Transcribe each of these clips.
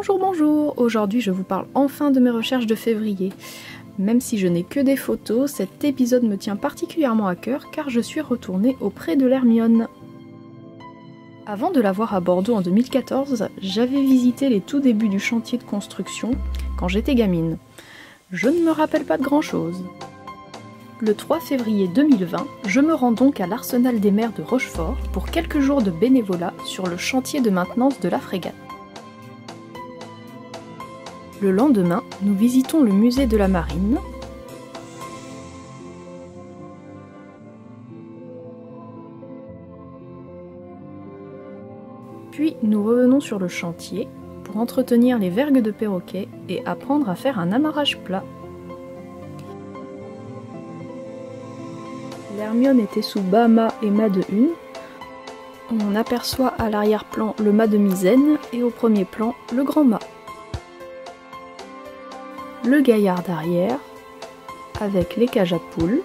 Bonjour, bonjour! Aujourd'hui je vous parle enfin de mes recherches de février. Même si je n'ai que des photos, cet épisode me tient particulièrement à cœur car je suis retournée auprès de l'Hermione. Avant de la voir à Bordeaux en 2014, j'avais visité les tout débuts du chantier de construction quand j'étais gamine. Je ne me rappelle pas de grand chose. Le 3 février 2020, je me rends donc à l'Arsenal des mers de Rochefort pour quelques jours de bénévolat sur le chantier de maintenance de la frégate. Le lendemain, nous visitons le musée de la Marine. Puis nous revenons sur le chantier pour entretenir les vergues de perroquet et apprendre à faire un amarrage plat. L'Hermione était sous bas mât et mât de une. On aperçoit à l'arrière-plan le mât de misaine et au premier plan le grand mât. Le gaillard d'arrière, avec les cages à poules,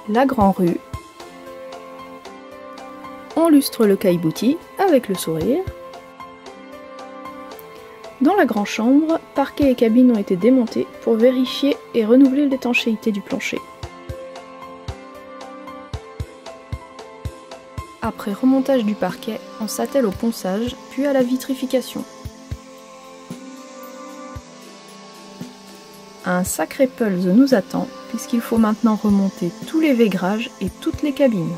la grand-rue, on lustre le caillebotis avec le sourire. Dans la grande chambre, parquet et cabine ont été démontés pour vérifier et renouveler l'étanchéité du plancher. Après remontage du parquet, on s'attelle au ponçage, puis à la vitrification. Un sacré pulse nous attend, puisqu'il faut maintenant remonter tous les vaigrages et toutes les cabines.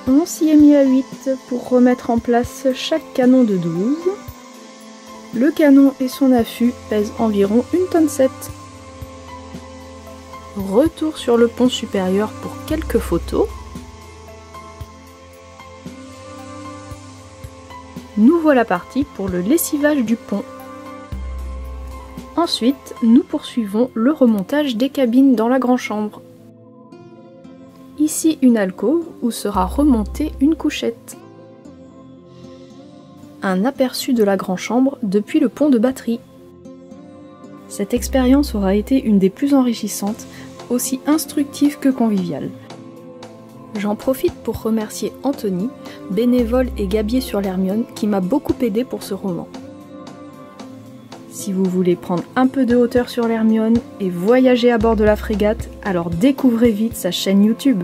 On s'y est mis à 8 pour remettre en place chaque canon de 12. Le canon et son affût pèsent environ 1,7 tonnes. Retour sur le pont supérieur pour quelques photos. Nous voilà partis pour le lessivage du pont. Ensuite, nous poursuivons le remontage des cabines dans la grande chambre. Ici une alcôve où sera remontée une couchette. Un aperçu de la grande chambre depuis le pont de batterie. Cette expérience aura été une des plus enrichissantes, aussi instructive que conviviale. J'en profite pour remercier Anthony, bénévole et gabier sur l'Hermione, qui m'a beaucoup aidé pour ce roman. Si vous voulez prendre un peu de hauteur sur l'Hermione et voyager à bord de la frégate, alors découvrez vite sa chaîne YouTube.